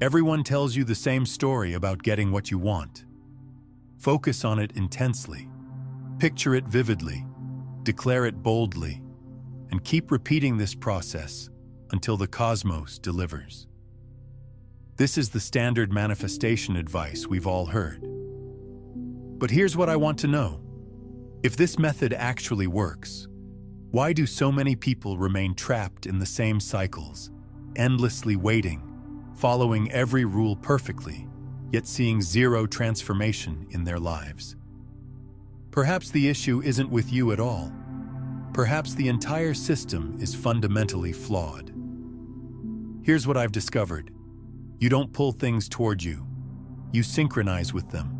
Everyone tells you the same story about getting what you want. Focus on it intensely. Picture it vividly. Declare it boldly. And keep repeating this process until the cosmos delivers. This is the standard manifestation advice we've all heard. But here's what I want to know. If this method actually works, why do so many people remain trapped in the same cycles, endlessly waiting, following every rule perfectly, yet seeing zero transformation in their lives? Perhaps the issue isn't with you at all. Perhaps the entire system is fundamentally flawed. Here's what I've discovered. You don't pull things toward you. You synchronize with them.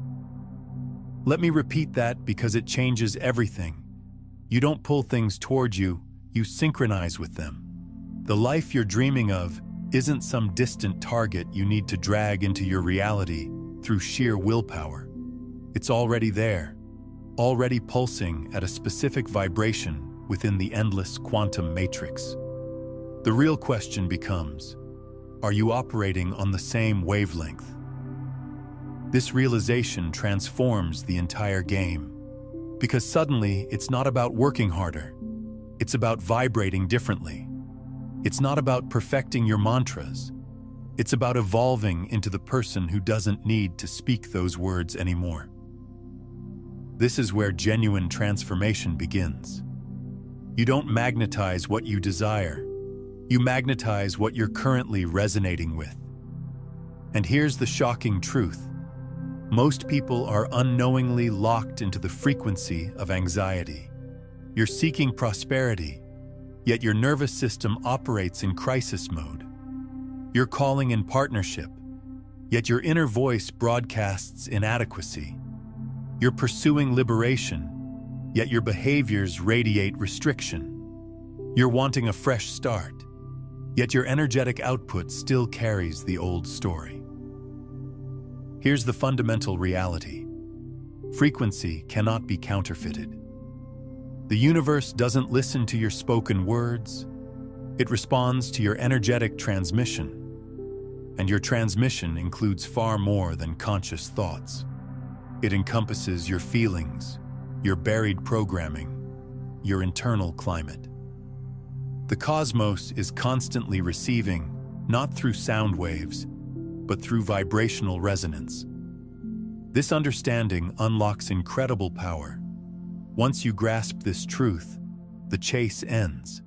Let me repeat that because it changes everything. You don't pull things toward you, you synchronize with them. The life you're dreaming of isn't some distant target you need to drag into your reality through sheer willpower. It's already there, already pulsing at a specific vibration within the endless quantum matrix. The real question becomes, are you operating on the same wavelength? This realization transforms the entire game, because suddenly it's not about working harder. It's about vibrating differently. It's not about perfecting your mantras. It's about evolving into the person who doesn't need to speak those words anymore. This is where genuine transformation begins. You don't magnetize what you desire. You magnetize what you're currently resonating with. And here's the shocking truth. Most people are unknowingly locked into the frequency of anxiety. You're seeking prosperity, yet your nervous system operates in crisis mode. You're calling in partnership, yet your inner voice broadcasts inadequacy. You're pursuing liberation, yet your behaviors radiate restriction. You're wanting a fresh start, yet your energetic output still carries the old story. Here's the fundamental reality. Frequency cannot be counterfeited. The universe doesn't listen to your spoken words. It responds to your energetic transmission. And your transmission includes far more than conscious thoughts. It encompasses your feelings, your buried programming, your internal climate. The cosmos is constantly receiving, not through sound waves, but through vibrational resonance. This understanding unlocks incredible power. Once you grasp this truth, the chase ends.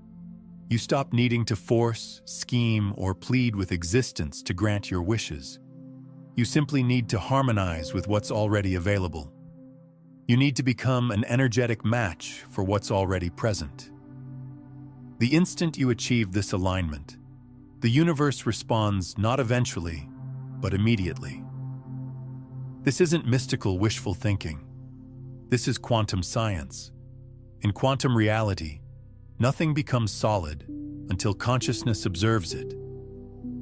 You stop needing to force, scheme, or plead with existence to grant your wishes. You simply need to harmonize with what's already available. You need to become an energetic match for what's already present. The instant you achieve this alignment, the universe responds not eventually, but immediately. This isn't mystical wishful thinking. This is quantum science. In quantum reality, nothing becomes solid until consciousness observes it,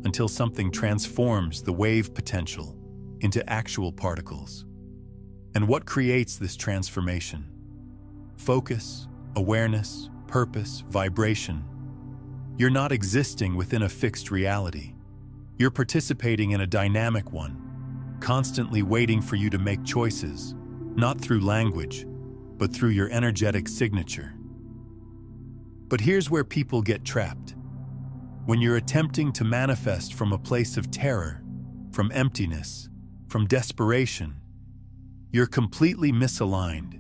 until something transforms the wave potential into actual particles. And what creates this transformation? Focus, awareness, purpose, vibration. You're not existing within a fixed reality. You're participating in a dynamic one, constantly waiting for you to make choices, not through language, but through your energetic signature. But here's where people get trapped. When you're attempting to manifest from a place of terror, from emptiness, from desperation, you're completely misaligned.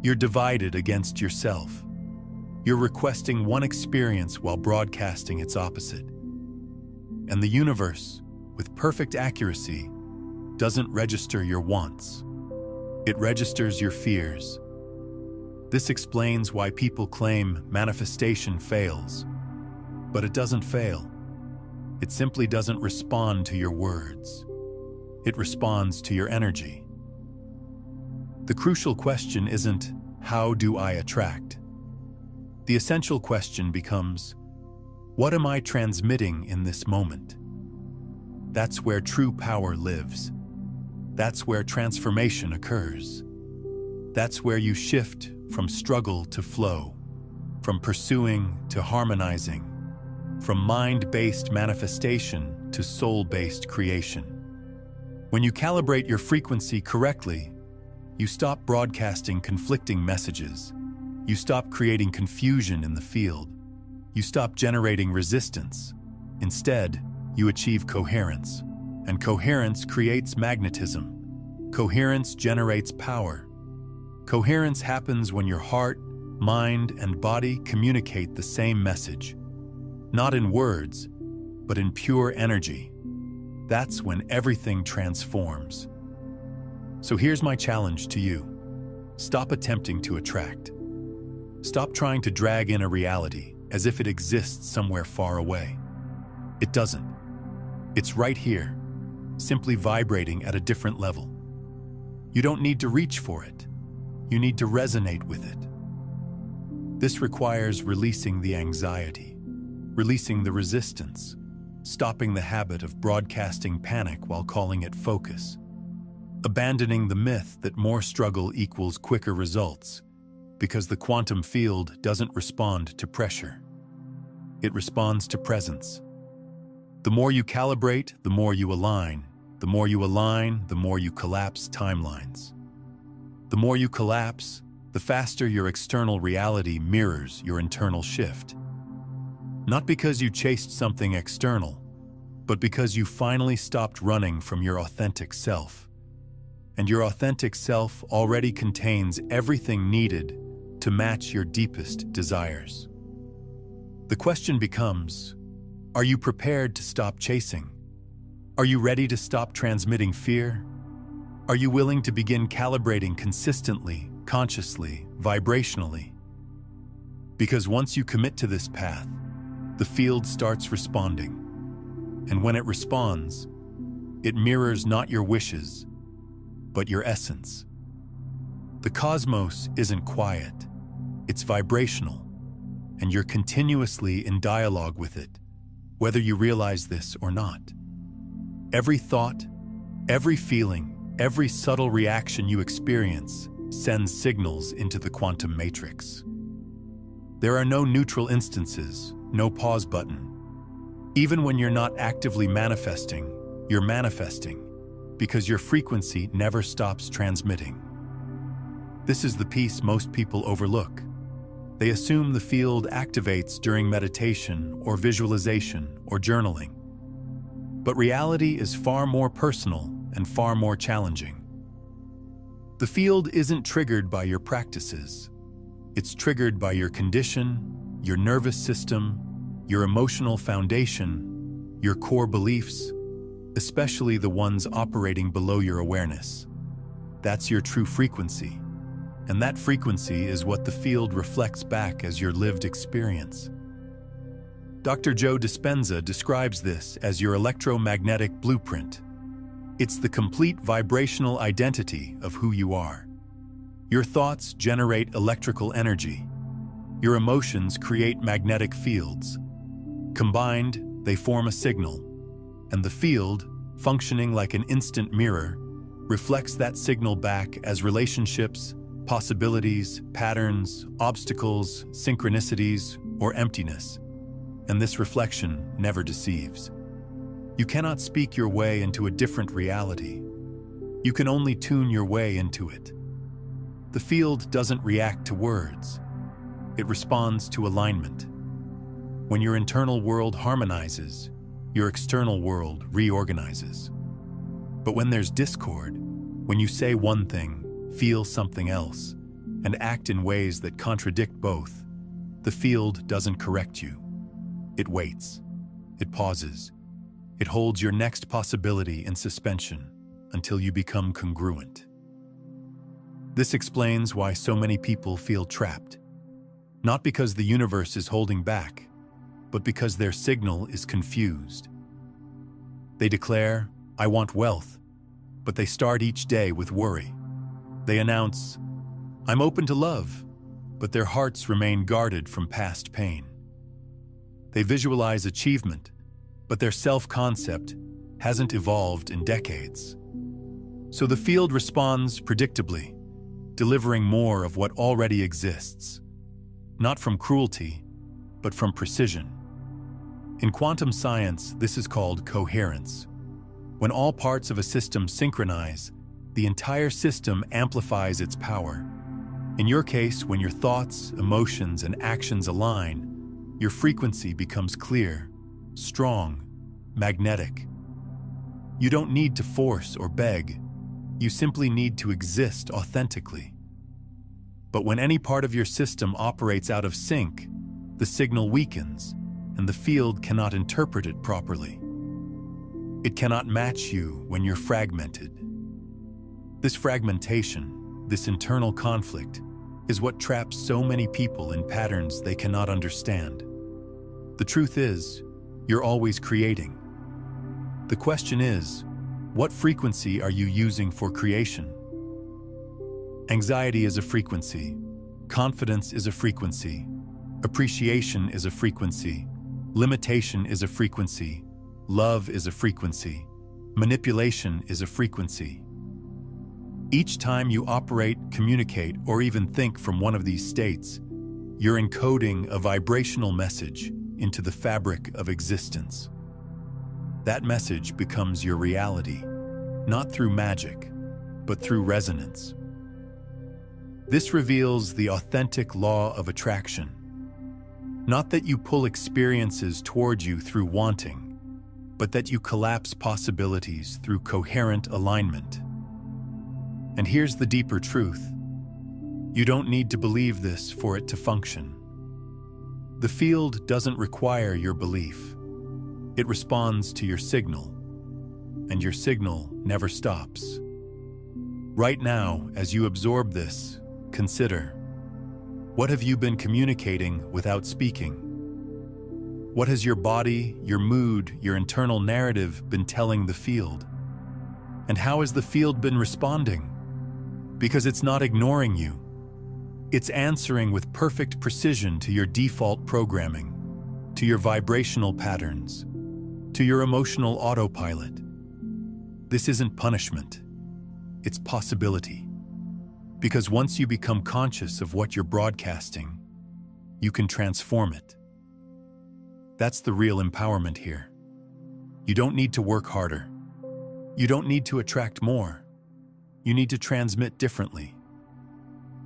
You're divided against yourself. You're requesting one experience while broadcasting its opposite. And the universe, with perfect accuracy, doesn't register your wants. It registers your fears. This explains why people claim manifestation fails. But it doesn't fail. It simply doesn't respond to your words. It responds to your energy. The crucial question isn't, how do I attract? The essential question becomes, what am I transmitting in this moment? That's where true power lives. That's where transformation occurs. That's where you shift from struggle to flow, from pursuing to harmonizing, from mind-based manifestation to soul-based creation. When you calibrate your frequency correctly, you stop broadcasting conflicting messages. You stop creating confusion in the field. You stop generating resistance. Instead, you achieve coherence. And coherence creates magnetism. Coherence generates power. Coherence happens when your heart, mind, and body communicate the same message. Not in words, but in pure energy. That's when everything transforms. So here's my challenge to you. Stop attempting to attract. Stop trying to drag in a reality as if it exists somewhere far away. It doesn't. It's right here, simply vibrating at a different level. You don't need to reach for it. You need to resonate with it. This requires releasing the anxiety, releasing the resistance, stopping the habit of broadcasting panic while calling it focus, abandoning the myth that more struggle equals quicker results, because the quantum field doesn't respond to pressure. It responds to presence. The more you calibrate, the more you align. The more you align, the more you collapse timelines. The more you collapse, the faster your external reality mirrors your internal shift. Not because you chased something external, but because you finally stopped running from your authentic self. And your authentic self already contains everything needed to match your deepest desires. The question becomes, are you prepared to stop chasing? Are you ready to stop transmitting fear? Are you willing to begin calibrating consistently, consciously, vibrationally? Because once you commit to this path, the field starts responding. And when it responds, it mirrors not your wishes, but your essence. The cosmos isn't quiet, it's vibrational, and you're continuously in dialogue with it, whether you realize this or not. Every thought, every feeling, every subtle reaction you experience sends signals into the quantum matrix. There are no neutral instances, no pause button. Even when you're not actively manifesting, you're manifesting, because your frequency never stops transmitting. This is the piece most people overlook. They assume the field activates during meditation or visualization or journaling. But reality is far more personal and far more challenging. The field isn't triggered by your practices. It's triggered by your condition, your nervous system, your emotional foundation, your core beliefs, especially the ones operating below your awareness. That's your true frequency. And that frequency is what the field reflects back as your lived experience. Dr. Joe Dispenza describes this as your electromagnetic blueprint. It's the complete vibrational identity of who you are. Your thoughts generate electrical energy. Your emotions create magnetic fields. Combined, they form a signal. And the field, functioning like an instant mirror, reflects that signal back as relationships, possibilities, patterns, obstacles, synchronicities, or emptiness. And this reflection never deceives. You cannot speak your way into a different reality. You can only tune your way into it. The field doesn't react to words. It responds to alignment. When your internal world harmonizes, your external world reorganizes. But when there's discord, when you say one thing, feel something else, and act in ways that contradict both, the field doesn't correct you. It waits. It pauses. It holds your next possibility in suspension until you become congruent. This explains why so many people feel trapped. Not because the universe is holding back, but because their signal is confused. They declare, "I want wealth," but they start each day with worry. They announce, "I'm open to love," but their hearts remain guarded from past pain. They visualize achievement, but their self-concept hasn't evolved in decades. So the field responds predictably, delivering more of what already exists, not from cruelty, but from precision. In quantum science, this is called coherence. When all parts of a system synchronize, the entire system amplifies its power. In your case, when your thoughts, emotions, and actions align, your frequency becomes clear, strong, magnetic. You don't need to force or beg. You simply need to exist authentically. But when any part of your system operates out of sync, the signal weakens, and the field cannot interpret it properly. It cannot match you when you're fragmented. This fragmentation, this internal conflict, is what traps so many people in patterns they cannot understand. The truth is, you're always creating. The question is, what frequency are you using for creation? Anxiety is a frequency. Confidence is a frequency. Appreciation is a frequency. Limitation is a frequency. Love is a frequency. Manipulation is a frequency. Each time you operate, communicate, or even think from one of these states, you're encoding a vibrational message into the fabric of existence. That message becomes your reality, not through magic, but through resonance. This reveals the authentic law of attraction. Not that you pull experiences toward you through wanting, but that you collapse possibilities through coherent alignment. And here's the deeper truth. You don't need to believe this for it to function. The field doesn't require your belief. It responds to your signal, and your signal never stops. Right now, as you absorb this, consider, what have you been communicating without speaking? What has your body, your mood, your internal narrative been telling the field? And how has the field been responding? Because it's not ignoring you. It's answering with perfect precision to your default programming, to your vibrational patterns, to your emotional autopilot. This isn't punishment. It's possibility. Because once you become conscious of what you're broadcasting, you can transform it. That's the real empowerment here. You don't need to work harder. You don't need to attract more. You need to transmit differently.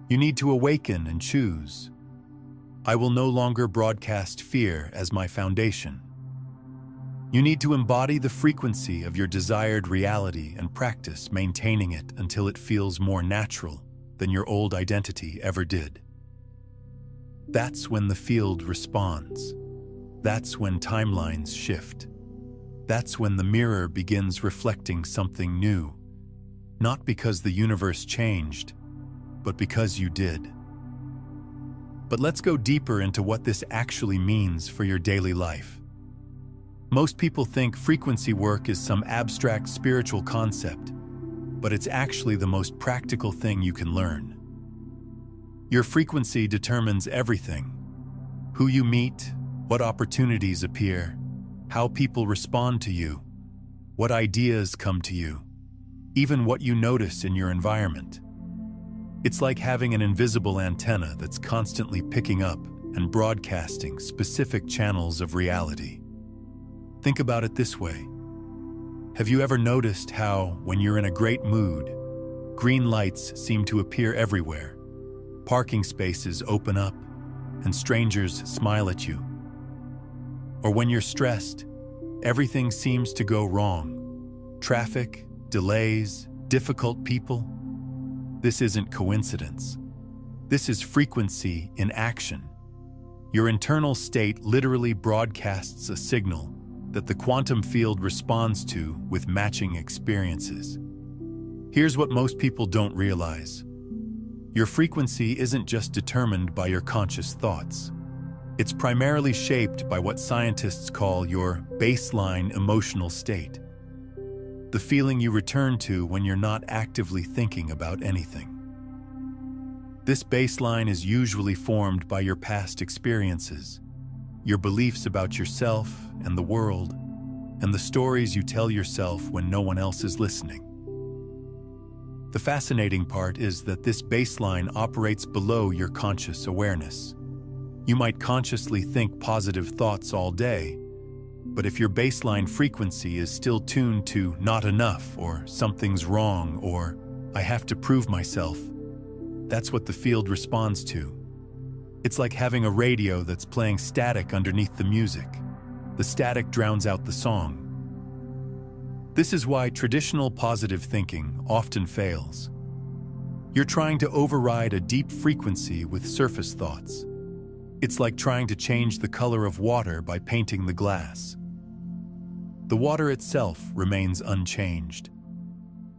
You need to awaken and choose. I will no longer broadcast fear as my foundation. You need to embody the frequency of your desired reality and practice maintaining it until it feels more natural than your old identity ever did. That's when the field responds. That's when timelines shift. That's when the mirror begins reflecting something new. Not because the universe changed, but because you did. But let's go deeper into what this actually means for your daily life. Most people think frequency work is some abstract spiritual concept, but it's actually the most practical thing you can learn. Your frequency determines everything: who you meet, what opportunities appear, how people respond to you, what ideas come to you, even what you notice in your environment. It's like having an invisible antenna that's constantly picking up and broadcasting specific channels of reality. Think about it this way. Have you ever noticed how, when you're in a great mood, green lights seem to appear everywhere, parking spaces open up, and strangers smile at you? Or when you're stressed, everything seems to go wrong. Traffic, delays, difficult people. This isn't coincidence. This is frequency in action. Your internal state literally broadcasts a signal that the quantum field responds to with matching experiences. Here's what most people don't realize. Your frequency isn't just determined by your conscious thoughts. It's primarily shaped by what scientists call your baseline emotional state. The feeling you return to when you're not actively thinking about anything. This baseline is usually formed by your past experiences, your beliefs about yourself and the world, and the stories you tell yourself when no one else is listening. The fascinating part is that this baseline operates below your conscious awareness. You might consciously think positive thoughts all day, But if your baseline frequency is still tuned to not enough, or something's wrong, or I have to prove myself, that's what the field responds to. It's like having a radio that's playing static underneath the music. The static drowns out the song. This is why traditional positive thinking often fails. You're trying to override a deep frequency with surface thoughts. It's like trying to change the color of water by painting the glass. The water itself remains unchanged.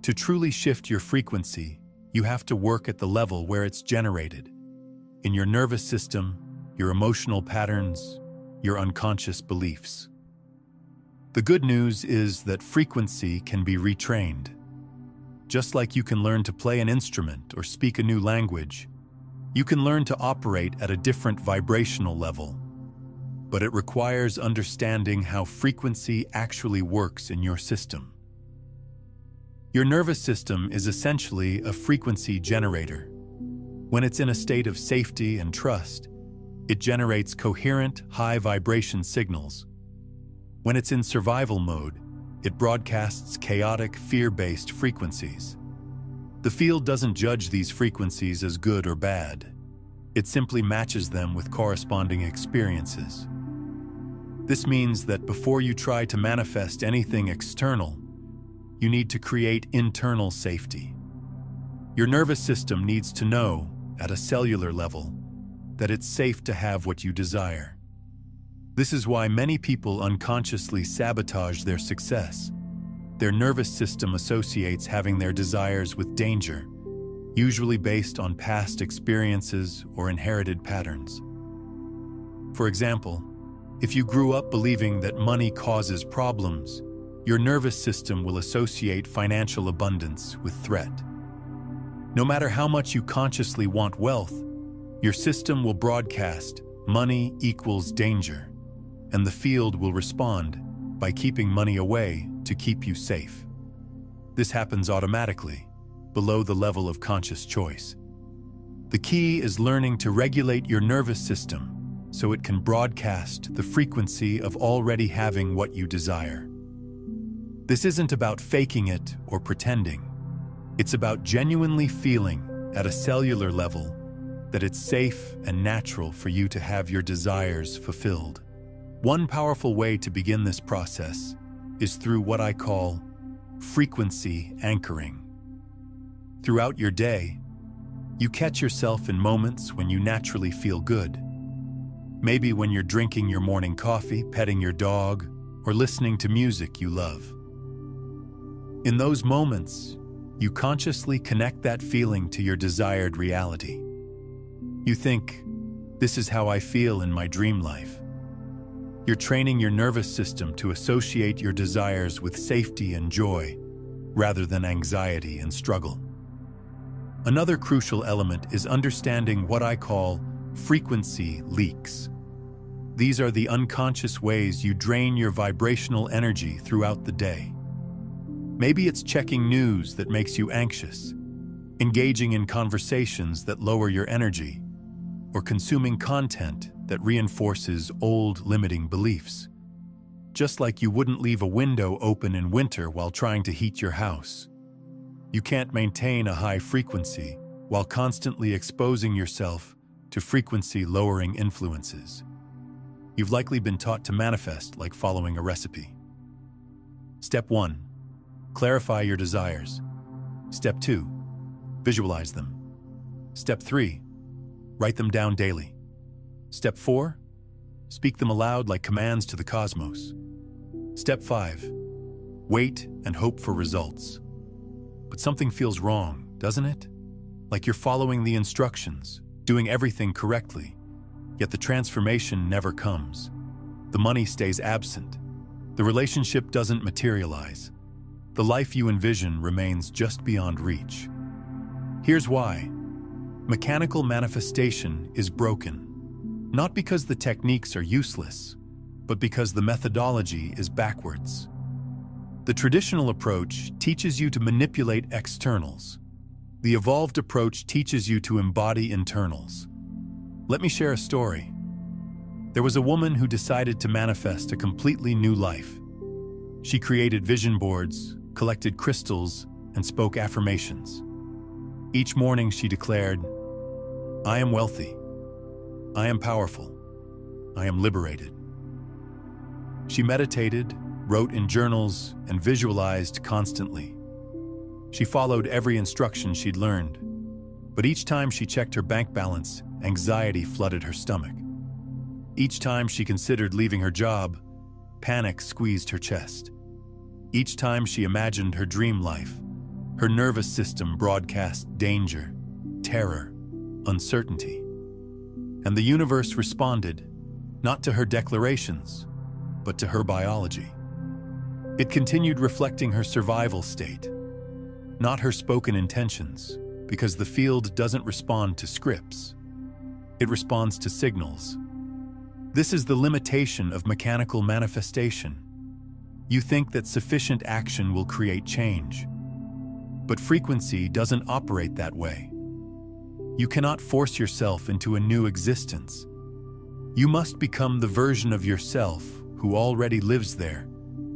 To truly shift your frequency, you have to work at the level where it's generated. In your nervous system, your emotional patterns, your unconscious beliefs. The good news is that frequency can be retrained. Just like you can learn to play an instrument or speak a new language, you can learn to operate at a different vibrational level. But it requires understanding how frequency actually works in your system. Your nervous system is essentially a frequency generator. When it's in a state of safety and trust, it generates coherent, high-vibration signals. When it's in survival mode, it broadcasts chaotic, fear-based frequencies. The field doesn't judge these frequencies as good or bad. It simply matches them with corresponding experiences. This means that before you try to manifest anything external, you need to create internal safety. Your nervous system needs to know, at a cellular level, that it's safe to have what you desire. This is why many people unconsciously sabotage their success. Their nervous system associates having their desires with danger, usually based on past experiences or inherited patterns. For example, if you grew up believing that money causes problems, your nervous system will associate financial abundance with threat. No matter how much you consciously want wealth, your system will broadcast money equals danger, and the field will respond by keeping money away to keep you safe. This happens automatically, below the level of conscious choice. The key is learning to regulate your nervous system so it can broadcast the frequency of already having what you desire. This isn't about faking it or pretending. It's about genuinely feeling, at a cellular level, that it's safe and natural for you to have your desires fulfilled. One powerful way to begin this process is through what I call frequency anchoring. Throughout your day, you catch yourself in moments when you naturally feel good. Maybe when you're drinking your morning coffee, petting your dog, or listening to music you love. In those moments, you consciously connect that feeling to your desired reality. You think, this is how I feel in my dream life. You're training your nervous system to associate your desires with safety and joy, rather than anxiety and struggle. Another crucial element is understanding what I call frequency leaks. These are the unconscious ways you drain your vibrational energy throughout the day. Maybe it's checking news that makes you anxious, engaging in conversations that lower your energy, or consuming content that reinforces old limiting beliefs. Just like you wouldn't leave a window open in winter while trying to heat your house. You can't maintain a high frequency while constantly exposing yourself to frequency-lowering influences. You've likely been taught to manifest like following a recipe. Step 1. Clarify your desires. Step 2. Visualize them. Step 3. Write them down daily. Step 4. Speak them aloud like commands to the cosmos. Step 5. Wait and hope for results. But something feels wrong, doesn't it? Like you're following the instructions, doing everything correctly, yet the transformation never comes. The money stays absent. The relationship doesn't materialize. The life you envision remains just beyond reach. Here's why. Mechanical manifestation is broken. Not because the techniques are useless, but because the methodology is backwards. The traditional approach teaches you to manipulate externals. The evolved approach teaches you to embody internals. Let me share a story. There was a woman who decided to manifest a completely new life. She created vision boards, collected crystals, and spoke affirmations. Each morning she declared, "I am wealthy. I am powerful. I am liberated." She meditated, wrote in journals, and visualized constantly. She followed every instruction she'd learned, but each time she checked her bank balance, anxiety flooded her stomach. Each time she considered leaving her job, panic squeezed her chest. Each time she imagined her dream life, her nervous system broadcast danger, terror, uncertainty. And the universe responded, not to her declarations, but to her biology. It continued reflecting her survival state, not her spoken intentions, because the field doesn't respond to scripts. It responds to signals. This is the limitation of mechanical manifestation. You think that sufficient action will create change, but frequency doesn't operate that way. You cannot force yourself into a new existence. You must become the version of yourself who already lives there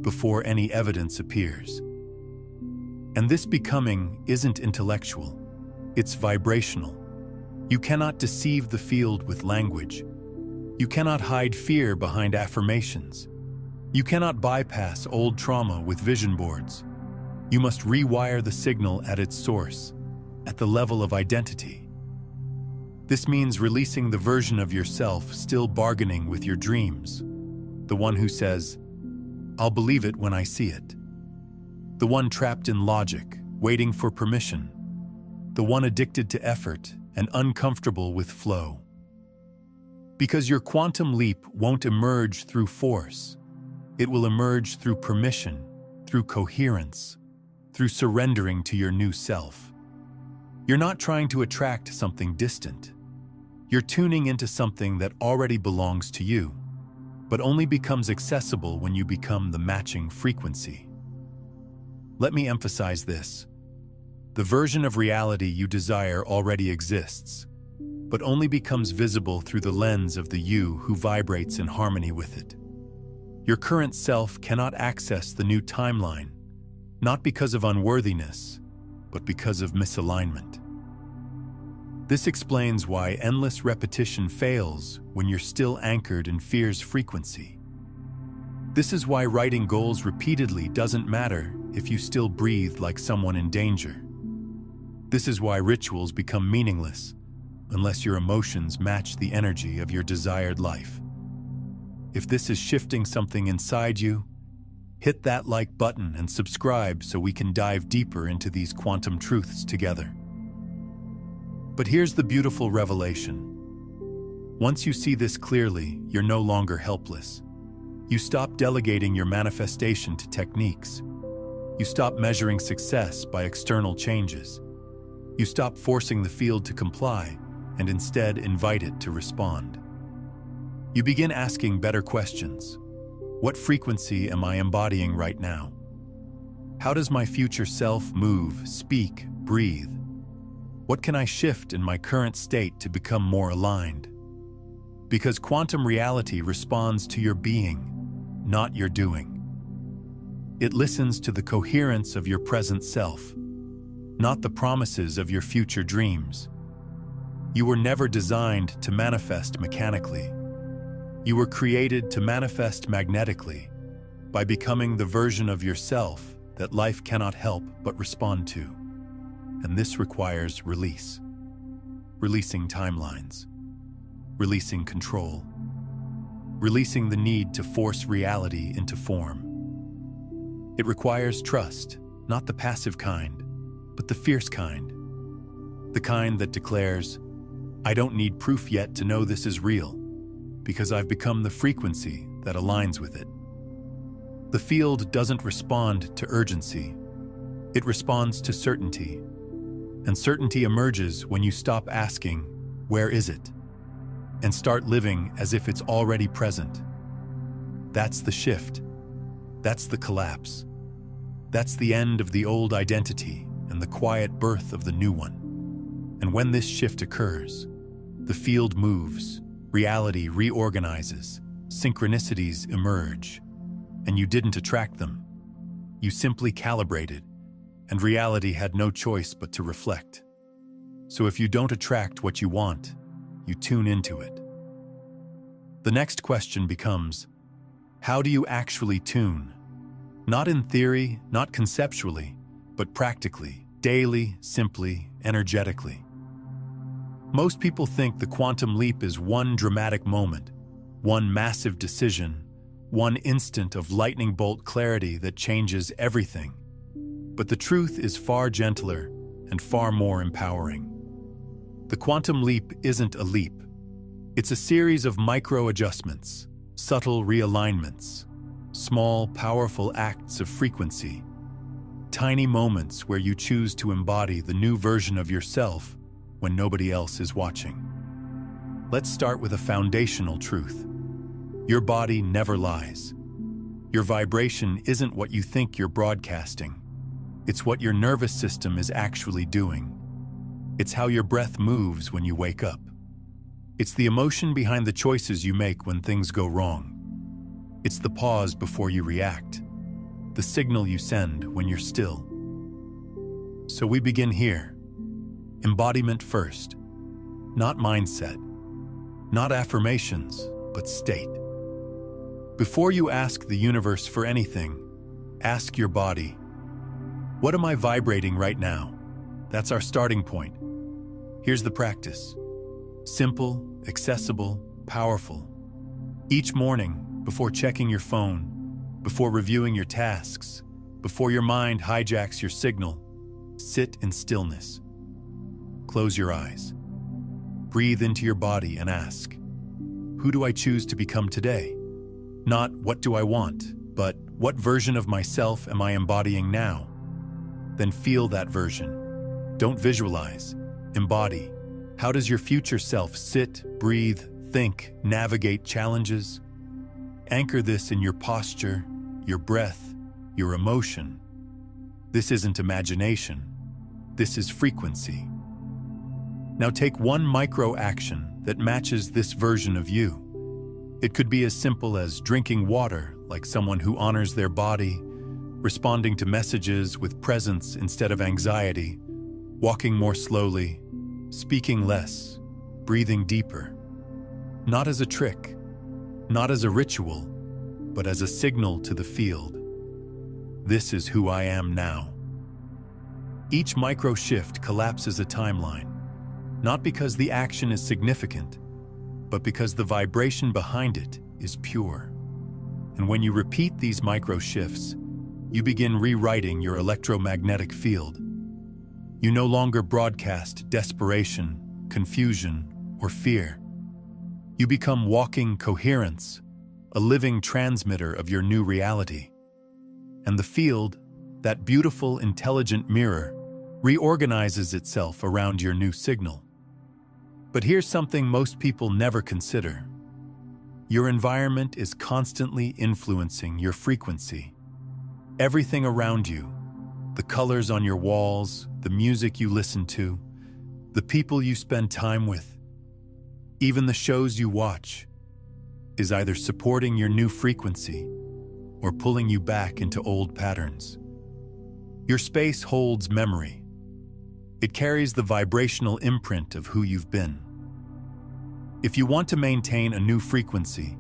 before any evidence appears. And this becoming isn't intellectual, it's vibrational. You cannot deceive the field with language. You cannot hide fear behind affirmations. You cannot bypass old trauma with vision boards. You must rewire the signal at its source, at the level of identity. This means releasing the version of yourself still bargaining with your dreams. The one who says, "I'll believe it when I see it." The one trapped in logic, waiting for permission. The one addicted to effort and uncomfortable with flow. Because your quantum leap won't emerge through force. It will emerge through permission, through coherence, through surrendering to your new self. You're not trying to attract something distant. You're tuning into something that already belongs to you, but only becomes accessible when you become the matching frequency. Let me emphasize this. The version of reality you desire already exists, but only becomes visible through the lens of the you who vibrates in harmony with it. Your current self cannot access the new timeline, not because of unworthiness, but because of misalignment. This explains why endless repetition fails when you're still anchored in fear's frequency. This is why writing goals repeatedly doesn't matter if you still breathe like someone in danger. This is why rituals become meaningless unless your emotions match the energy of your desired life. If this is shifting something inside you, hit that like button and subscribe so we can dive deeper into these quantum truths together. But here's the beautiful revelation. Once you see this clearly, you're no longer helpless. You stop delegating your manifestation to techniques. You stop measuring success by external changes. You stop forcing the field to comply and instead invite it to respond. You begin asking better questions. What frequency am I embodying right now? How does my future self move, speak, breathe? What can I shift in my current state to become more aligned? Because quantum reality responds to your being, not your doing. It listens to the coherence of your present self, not the promises of your future dreams. You were never designed to manifest mechanically. You were created to manifest magnetically by becoming the version of yourself that life cannot help but respond to. And this requires release. Releasing timelines. Releasing control. Releasing the need to force reality into form. It requires trust, not the passive kind, but the fierce kind. The kind that declares, "I don't need proof yet to know this is real, because I've become the frequency that aligns with it." The field doesn't respond to urgency. It responds to certainty. And certainty emerges when you stop asking, "Where is it?" and start living as if it's already present. That's the shift. That's the collapse. That's the end of the old identity and the quiet birth of the new one. And when this shift occurs, the field moves, reality reorganizes, synchronicities emerge, and you didn't attract them. You simply calibrated, and reality had no choice but to reflect. So if you don't attract what you want, you tune into it. The next question becomes, how do you actually tune? Not in theory, not conceptually, but practically, daily, simply, energetically. Most people think the quantum leap is one dramatic moment, one massive decision, one instant of lightning bolt clarity that changes everything. But the truth is far gentler and far more empowering. The quantum leap isn't a leap. It's a series of micro-adjustments, subtle realignments, small, powerful acts of frequency, tiny moments where you choose to embody the new version of yourself when nobody else is watching. Let's start with a foundational truth. Your body never lies. Your vibration isn't what you think you're broadcasting. It's what your nervous system is actually doing. It's how your breath moves when you wake up. It's the emotion behind the choices you make when things go wrong. It's the pause before you react, the signal you send when you're still. So we begin here. Embodiment first. Not mindset, not affirmations, but state. Before you ask the universe for anything, ask your body, what am I vibrating right now? That's our starting point. Here's the practice. Simple, accessible, powerful. Each morning, before checking your phone, before reviewing your tasks, before your mind hijacks your signal, sit in stillness. Close your eyes. Breathe into your body and ask, who do I choose to become today? Not what do I want, but what version of myself am I embodying now? Then feel that version. Don't visualize, embody. How does your future self sit, breathe, think, navigate challenges? Anchor this in your posture, your breath, your emotion. This isn't imagination. This is frequency. Now take one micro action that matches this version of you. It could be as simple as drinking water, like someone who honors their body, responding to messages with presence instead of anxiety, walking more slowly, speaking less, breathing deeper. Not as a trick, not as a ritual, but as a signal to the field. This is who I am now. Each micro shift collapses a timeline, not because the action is significant, but because the vibration behind it is pure. And when you repeat these micro shifts, you begin rewriting your electromagnetic field. You no longer broadcast desperation, confusion, or fear. You become walking coherence, a living transmitter of your new reality. And the field, that beautiful, intelligent mirror, reorganizes itself around your new signal. But here's something most people never consider. Your environment is constantly influencing your frequency. Everything around you, the colors on your walls, the music you listen to, the people you spend time with, even the shows you watch, is either supporting your new frequency or pulling you back into old patterns. Your space holds memory. It carries the vibrational imprint of who you've been. If you want to maintain a new frequency,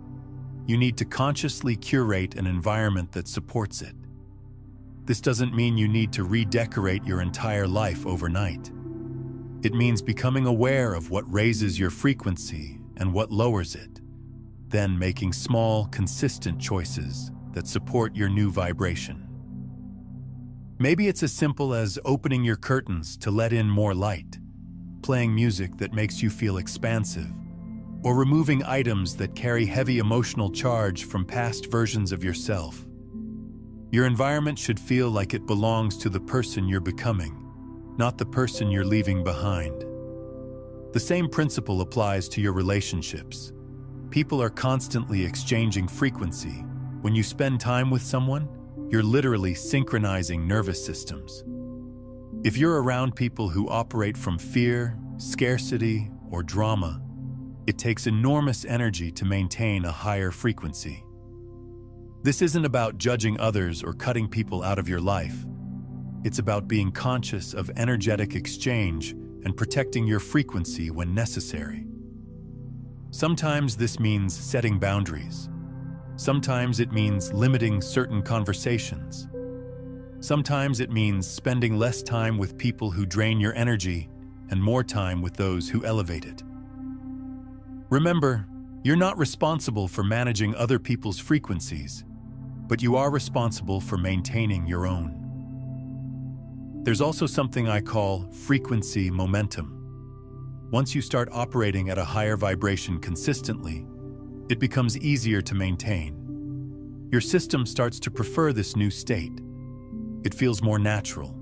you need to consciously curate an environment that supports it. This doesn't mean you need to redecorate your entire life overnight. It means becoming aware of what raises your frequency and what lowers it, then making small, consistent choices that support your new vibration. Maybe it's as simple as opening your curtains to let in more light, playing music that makes you feel expansive, or removing items that carry heavy emotional charge from past versions of yourself. Your environment should feel like it belongs to the person you're becoming, not the person you're leaving behind. The same principle applies to your relationships. People are constantly exchanging frequency. When you spend time with someone, you're literally synchronizing nervous systems. If you're around people who operate from fear, scarcity, or drama, It takes enormous energy to maintain a higher frequency. This isn't about judging others or cutting people out of your life. It's about being conscious of energetic exchange and protecting your frequency when necessary. Sometimes this means setting boundaries. Sometimes it means limiting certain conversations. Sometimes it means spending less time with people who drain your energy and more time with those who elevate it. Remember, you're not responsible for managing other people's frequencies, but you are responsible for maintaining your own. There's also something I call frequency momentum. Once you start operating at a higher vibration consistently, it becomes easier to maintain. Your system starts to prefer this new state. It feels more natural.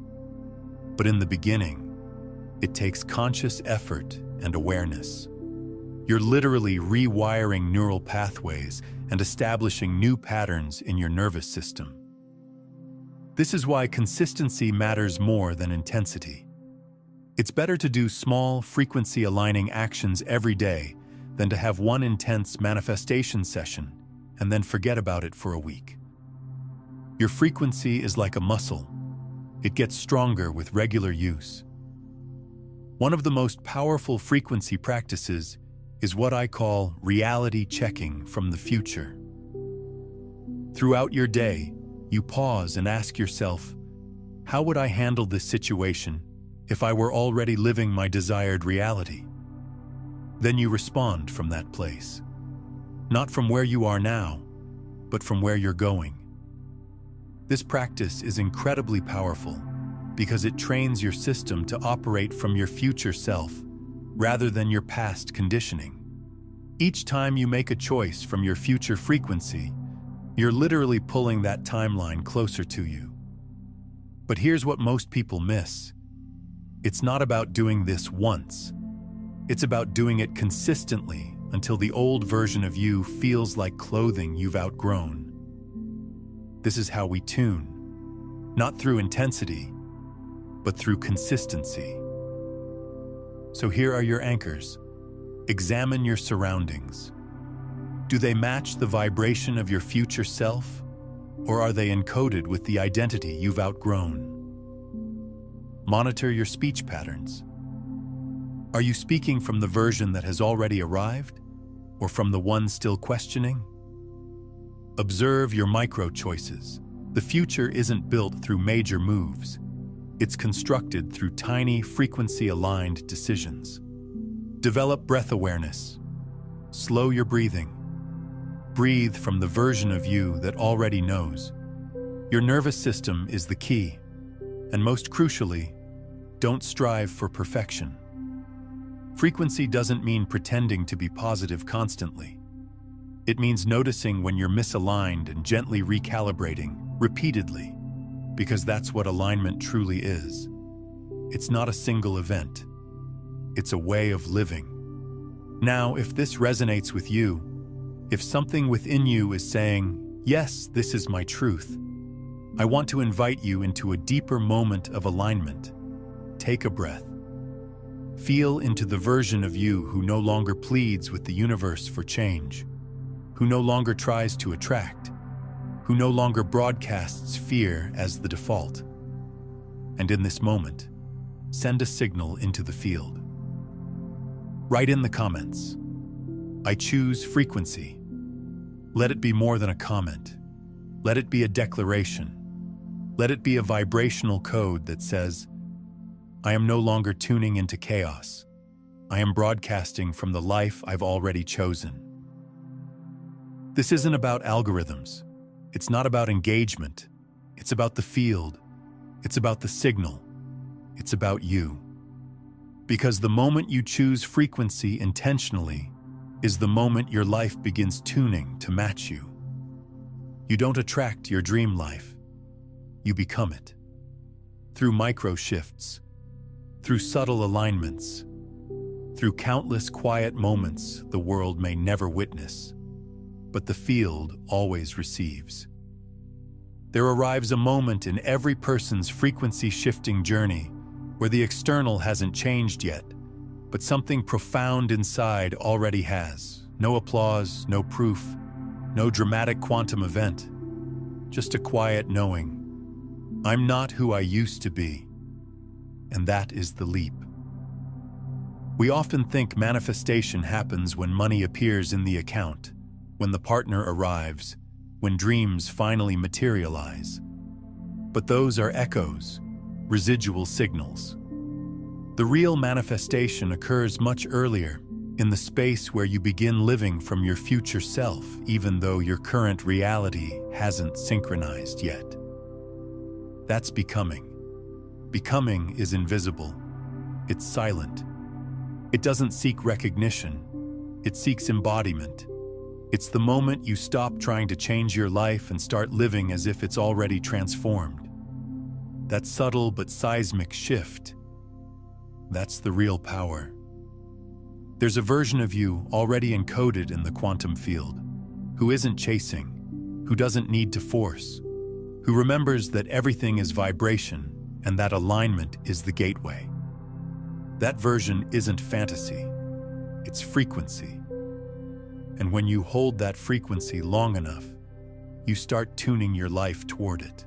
But in the beginning, it takes conscious effort and awareness. You're literally rewiring neural pathways and establishing new patterns in your nervous system. This is why consistency matters more than intensity. It's better to do small, frequency-aligning actions every day than to have one intense manifestation session and then forget about it for a week. Your frequency is like a muscle. It gets stronger with regular use. One of the most powerful frequency practices is what I call reality checking from the future. Throughout your day, you pause and ask yourself, how would I handle this situation if I were already living my desired reality? Then you respond from that place. Not from where you are now, but from where you're going. This practice is incredibly powerful because it trains your system to operate from your future self rather than your past conditioning. Each time you make a choice from your future frequency, you're literally pulling that timeline closer to you. But here's what most people miss. It's not about doing this once. It's about doing it consistently until the old version of you feels like clothing you've outgrown. This is how we tune, not through intensity, but through consistency. So here are your anchors. Examine your surroundings. Do they match the vibration of your future self, or are they encoded with the identity you've outgrown? Monitor your speech patterns. Are you speaking from the version that has already arrived, or from the one still questioning? Observe your micro-choices. The future isn't built through major moves. It's constructed through tiny, frequency-aligned decisions. Develop breath awareness. Slow your breathing. Breathe from the version of you that already knows. Your nervous system is the key. And most crucially, don't strive for perfection. Frequency doesn't mean pretending to be positive constantly. It means noticing when you're misaligned and gently recalibrating, repeatedly, because that's what alignment truly is. It's not a single event. It's a way of living. Now, if this resonates with you, if something within you is saying, yes, this is my truth, I want to invite you into a deeper moment of alignment. Take a breath. Feel into the version of you who no longer pleads with the universe for change, who no longer tries to attract, who no longer broadcasts fear as the default. And in this moment, send a signal into the field. Write in the comments, I choose frequency. Let it be more than a comment. Let it be a declaration. Let it be a vibrational code that says, I am no longer tuning into chaos. I am broadcasting from the life I've already chosen. This isn't about algorithms. It's not about engagement. It's about the field. It's about the signal. It's about you. Because the moment you choose frequency intentionally is the moment your life begins tuning to match you. You don't attract your dream life. You become it. Through micro shifts, through subtle alignments, through countless quiet moments the world may never witness, but the field always receives. There arrives a moment in every person's frequency-shifting journey where the external hasn't changed yet, but something profound inside already has. No applause, no proof, no dramatic quantum event, just a quiet knowing. I'm not who I used to be, and that is the leap. We often think manifestation happens when money appears in the account, when the partner arrives, when dreams finally materialize. But those are echoes, residual signals. The real manifestation occurs much earlier, in the space where you begin living from your future self, even though your current reality hasn't synchronized yet. That's becoming. Becoming is invisible. It's silent. It doesn't seek recognition. It seeks embodiment. It's the moment you stop trying to change your life and start living as if it's already transformed. That subtle but seismic shift, that's the real power. There's a version of you already encoded in the quantum field, who isn't chasing, who doesn't need to force, who remembers that everything is vibration and that alignment is the gateway. That version isn't fantasy, it's frequency. And when you hold that frequency long enough, you start tuning your life toward it.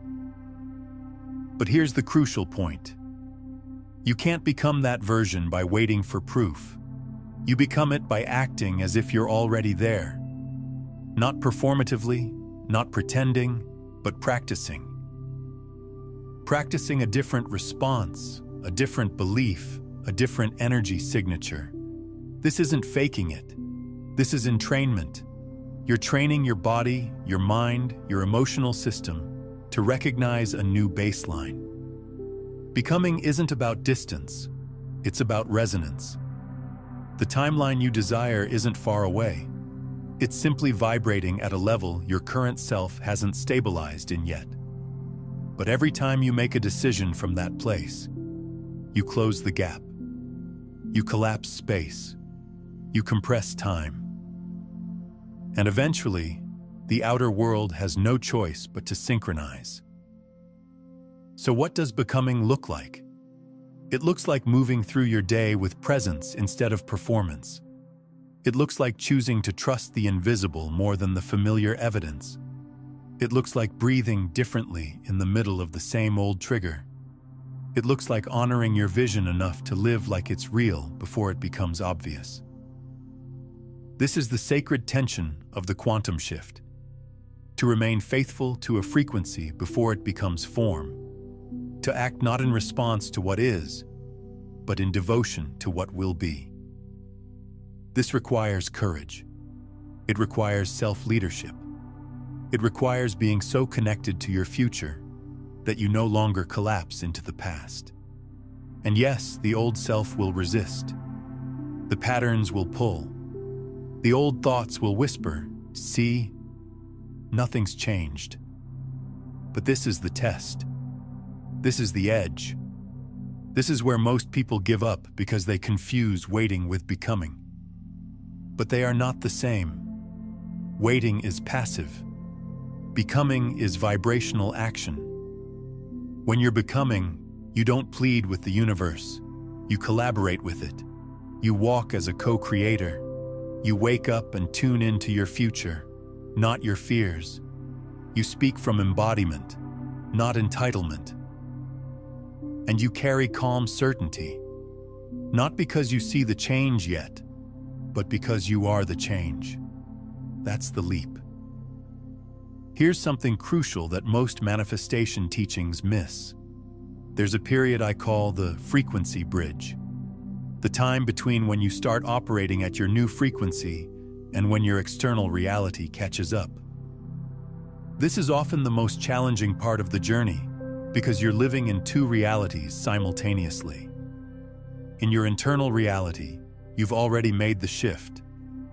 But here's the crucial point. You can't become that version by waiting for proof. You become it by acting as if you're already there. Not performatively, not pretending, but practicing. Practicing a different response, a different belief, a different energy signature. This isn't faking it. This is entrainment. You're training your body, your mind, your emotional system to recognize a new baseline. Becoming isn't about distance, it's about resonance. The timeline you desire isn't far away. It's simply vibrating at a level your current self hasn't stabilized in yet. But every time you make a decision from that place, you close the gap. You collapse space. You compress time. And eventually, the outer world has no choice but to synchronize. So what does becoming look like? It looks like moving through your day with presence instead of performance. It looks like choosing to trust the invisible more than the familiar evidence. It looks like breathing differently in the middle of the same old trigger. It looks like honoring your vision enough to live like it's real before it becomes obvious. This is the sacred tension of the quantum shift. To remain faithful to a frequency before it becomes form. To act not in response to what is, but in devotion to what will be. This requires courage. It requires self-leadership. It requires being so connected to your future that you no longer collapse into the past. And yes, the old self will resist. The patterns will pull. The old thoughts will whisper, "See, nothing's changed." But this is the test. This is the edge. This is where most people give up because they confuse waiting with becoming. But they are not the same. Waiting is passive. Becoming is vibrational action. When you're becoming, you don't plead with the universe. You collaborate with it. You walk as a co-creator. You wake up and tune into your future, not your fears. You speak from embodiment, not entitlement. And you carry calm certainty, not because you see the change yet, but because you are the change. That's the leap. Here's something crucial that most manifestation teachings miss. There's a period I call the frequency bridge. The time between when you start operating at your new frequency and when your external reality catches up. This is often the most challenging part of the journey because you're living in two realities simultaneously. In your internal reality, you've already made the shift.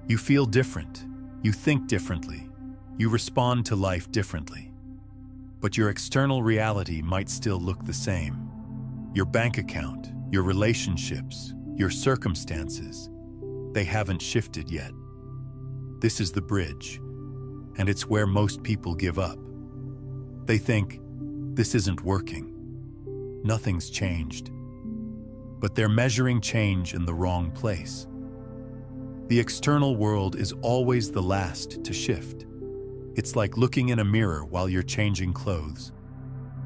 You feel different. You think differently. You respond to life differently. But your external reality might still look the same. Your bank account, your relationships, your circumstances, they haven't shifted yet. This is the bridge, and it's where most people give up. They think, this isn't working. Nothing's changed. but they're measuring change in the wrong place. The external world is always the last to shift. It's like looking in a mirror while you're changing clothes.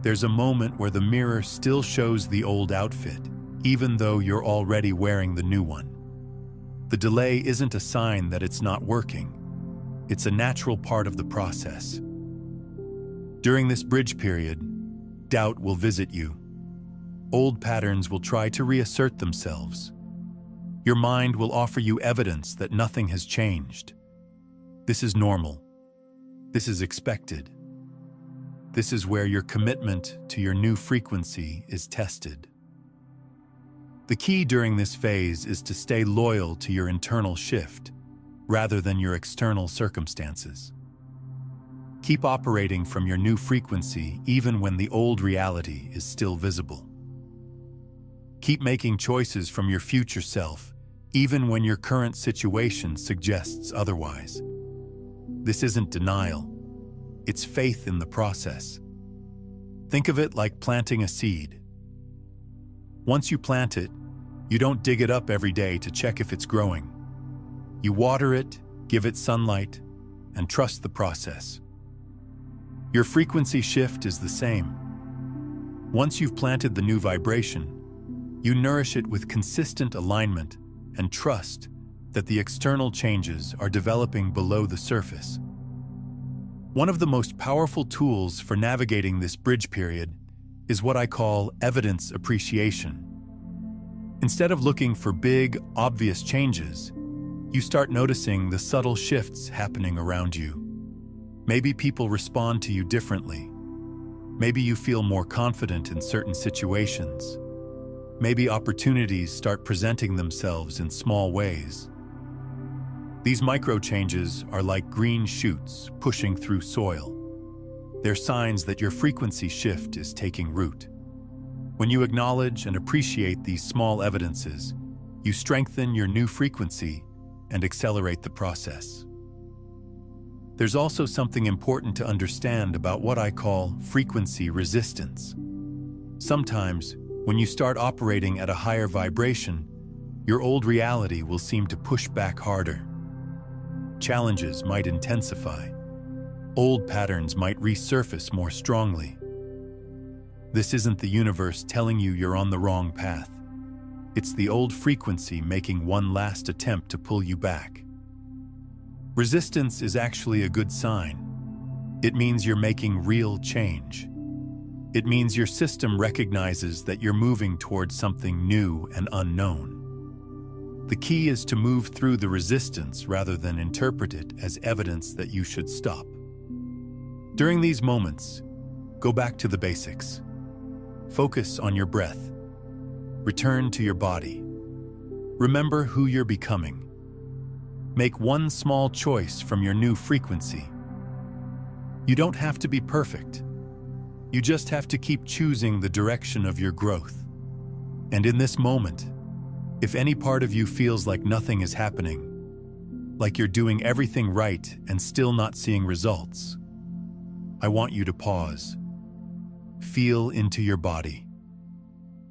There's a moment where the mirror still shows the old outfit, even though you're already wearing the new one. The delay isn't a sign that it's not working. It's a natural part of the process. During this bridge period, doubt will visit you. Old patterns will try to reassert themselves. Your mind will offer you evidence that nothing has changed. This is normal. This is expected. This is where your commitment to your new frequency is tested. The key during this phase is to stay loyal to your internal shift, rather than your external circumstances. Keep operating from your new frequency even when the old reality is still visible. Keep making choices from your future self, even when your current situation suggests otherwise. This isn't denial. It's faith in the process. Think of it like planting a seed. Once you plant it, you don't dig it up every day to check if it's growing. You water it, give it sunlight, and trust the process. Your frequency shift is the same. Once you've planted the new vibration, you nourish it with consistent alignment and trust that the external changes are developing below the surface. One of the most powerful tools for navigating this bridge period is what I call evidence appreciation. Instead of looking for big, obvious changes, you start noticing the subtle shifts happening around you. Maybe people respond to you differently. Maybe you feel more confident in certain situations. Maybe opportunities start presenting themselves in small ways. These micro changes are like green shoots pushing through soil. They're signs that your frequency shift is taking root. When you acknowledge and appreciate these small evidences, you strengthen your new frequency and accelerate the process. There's also something important to understand about what I call frequency resistance. Sometimes, when you start operating at a higher vibration, your old reality will seem to push back harder. Challenges might intensify. Old patterns might resurface more strongly. This isn't the universe telling you you're on the wrong path. It's the old frequency making one last attempt to pull you back. Resistance is actually a good sign. It means you're making real change. It means your system recognizes that you're moving towards something new and unknown. The key is to move through the resistance rather than interpret it as evidence that you should stop. During these moments, go back to the basics. Focus on your breath. Return to your body. Remember who you're becoming. Make one small choice from your new frequency. You don't have to be perfect. You just have to keep choosing the direction of your growth. And in this moment, if any part of you feels like nothing is happening, like you're doing everything right and still not seeing results, I want you to pause. Feel into your body.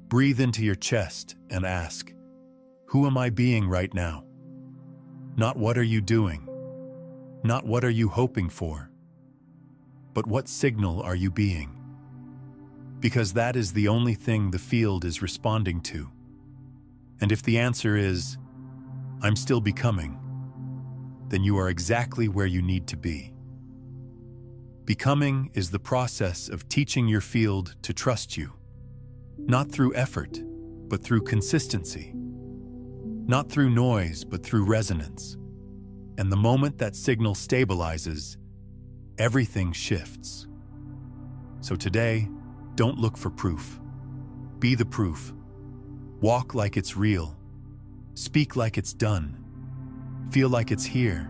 Breathe into your chest and ask, who am I being right now? Not what are you doing? Not what are you hoping for? But what signal are you being? Because that is the only thing the field is responding to. And if the answer is, I'm still becoming, then you are exactly where you need to be. Becoming is the process of teaching your field to trust you. Not through effort, but through consistency. Not through noise, but through resonance. And the moment that signal stabilizes, everything shifts. So today, don't look for proof. Be the proof. Walk like it's real. Speak like it's done. Feel like it's here.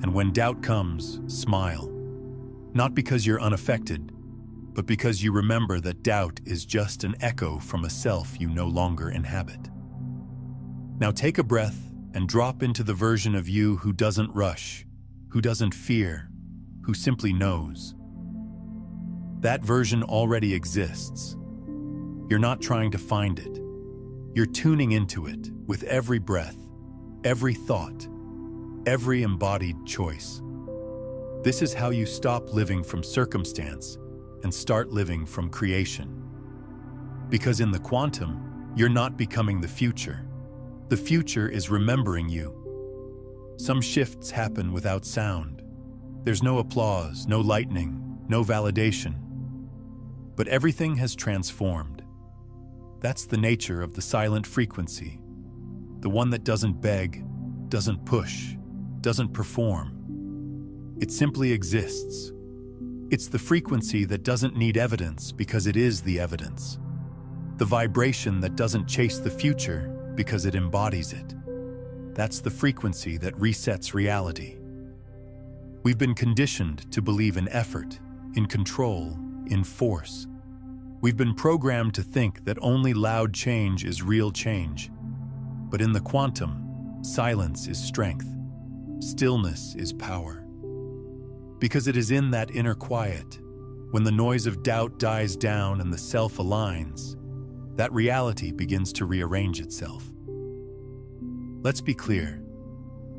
And when doubt comes, smile. Not because you're unaffected, but because you remember that doubt is just an echo from a self you no longer inhabit. Now take a breath and drop into the version of you who doesn't rush, who doesn't fear, who simply knows. That version already exists. You're not trying to find it. You're tuning into it with every breath, every thought, every embodied choice. This is how you stop living from circumstance and start living from creation. Because in the quantum, you're not becoming the future. The future is remembering you. Some shifts happen without sound. There's no applause, no lightning, no validation. But everything has transformed. That's the nature of the silent frequency, the one that doesn't beg, doesn't push, doesn't perform. It simply exists. It's the frequency that doesn't need evidence because it is the evidence. The vibration that doesn't chase the future because it embodies it. That's the frequency that resets reality. We've been conditioned to believe in effort, in control, in force. We've been programmed to think that only loud change is real change. But in the quantum, silence is strength. Stillness is power. Because it is in that inner quiet, when the noise of doubt dies down and the self aligns, that reality begins to rearrange itself. Let's be clear.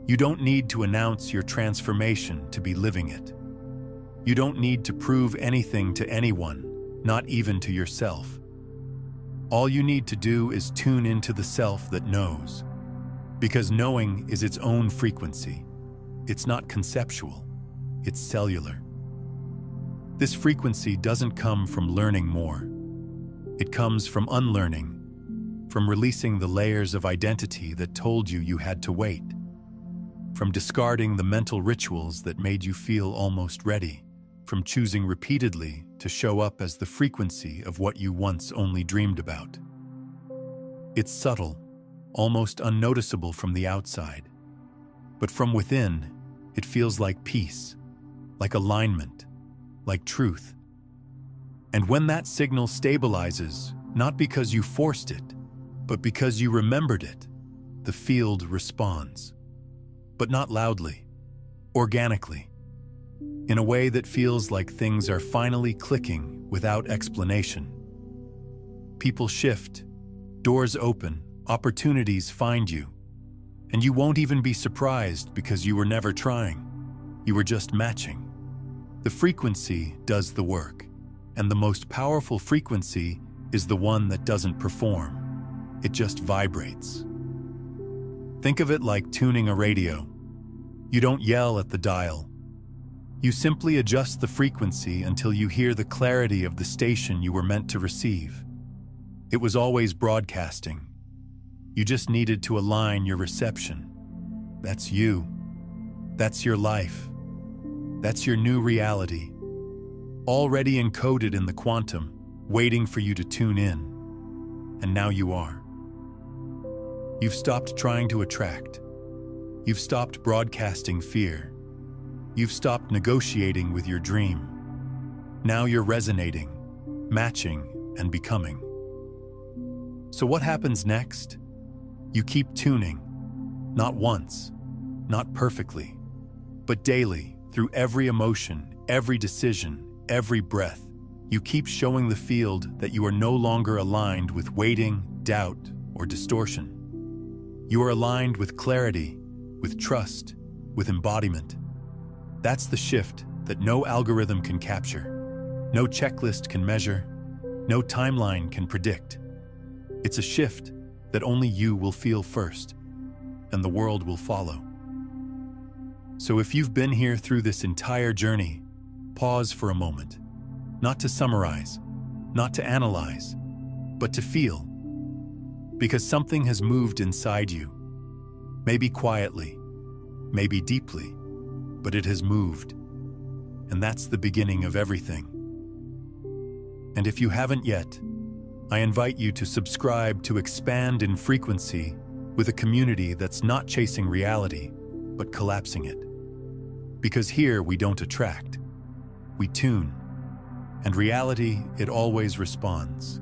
You don't need to announce your transformation to be living it. You don't need to prove anything to anyone, not even to yourself. All you need to do is tune into the self that knows. Because knowing is its own frequency. It's not conceptual. It's cellular. This frequency doesn't come from learning more. It comes from unlearning, from releasing the layers of identity that told you you had to wait, from discarding the mental rituals that made you feel almost ready, from choosing repeatedly to show up as the frequency of what you once only dreamed about. It's subtle, almost unnoticeable from the outside, but from within, it feels like peace, like alignment, like truth. And when that signal stabilizes, not because you forced it, but because you remembered it, the field responds. But not loudly, organically, in a way that feels like things are finally clicking without explanation. People shift, doors open, opportunities find you, and you won't even be surprised because you were never trying. You were just matching. The frequency does the work, and the most powerful frequency is the one that doesn't perform. It just vibrates. Think of it like tuning a radio. You don't yell at the dial. You simply adjust the frequency until you hear the clarity of the station you were meant to receive. It was always broadcasting. You just needed to align your reception. That's you. That's your life. That's your new reality, already encoded in the quantum, waiting for you to tune in. And now you are. You've stopped trying to attract. You've stopped broadcasting fear. You've stopped negotiating with your dream. Now you're resonating, matching, and becoming. So what happens next? You keep tuning, not once, not perfectly, but daily. Through every emotion, every decision, every breath, you keep showing the field that you are no longer aligned with waiting, doubt, or distortion. You are aligned with clarity, with trust, with embodiment. That's the shift that no algorithm can capture, no checklist can measure, no timeline can predict. It's a shift that only you will feel first, and the world will follow. So if you've been here through this entire journey, pause for a moment, not to summarize, not to analyze, but to feel. Because something has moved inside you. Maybe quietly, maybe deeply, but it has moved. And that's the beginning of everything. And if you haven't yet, I invite you to subscribe to Expand in Frequency with a community that's not chasing reality, but collapsing it. Because here we don't attract, we tune, and reality, it always responds.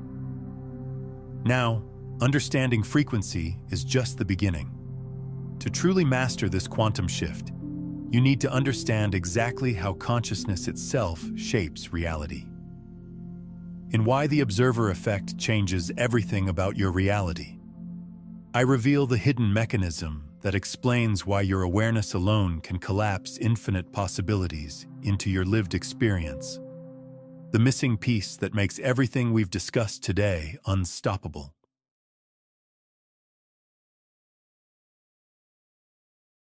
Now, understanding frequency is just the beginning. To truly master this quantum shift, you need to understand exactly how consciousness itself shapes reality. And why the observer effect changes everything about your reality. I reveal the hidden mechanism that explains why your awareness alone can collapse infinite possibilities into your lived experience. The missing piece that makes everything we've discussed today unstoppable.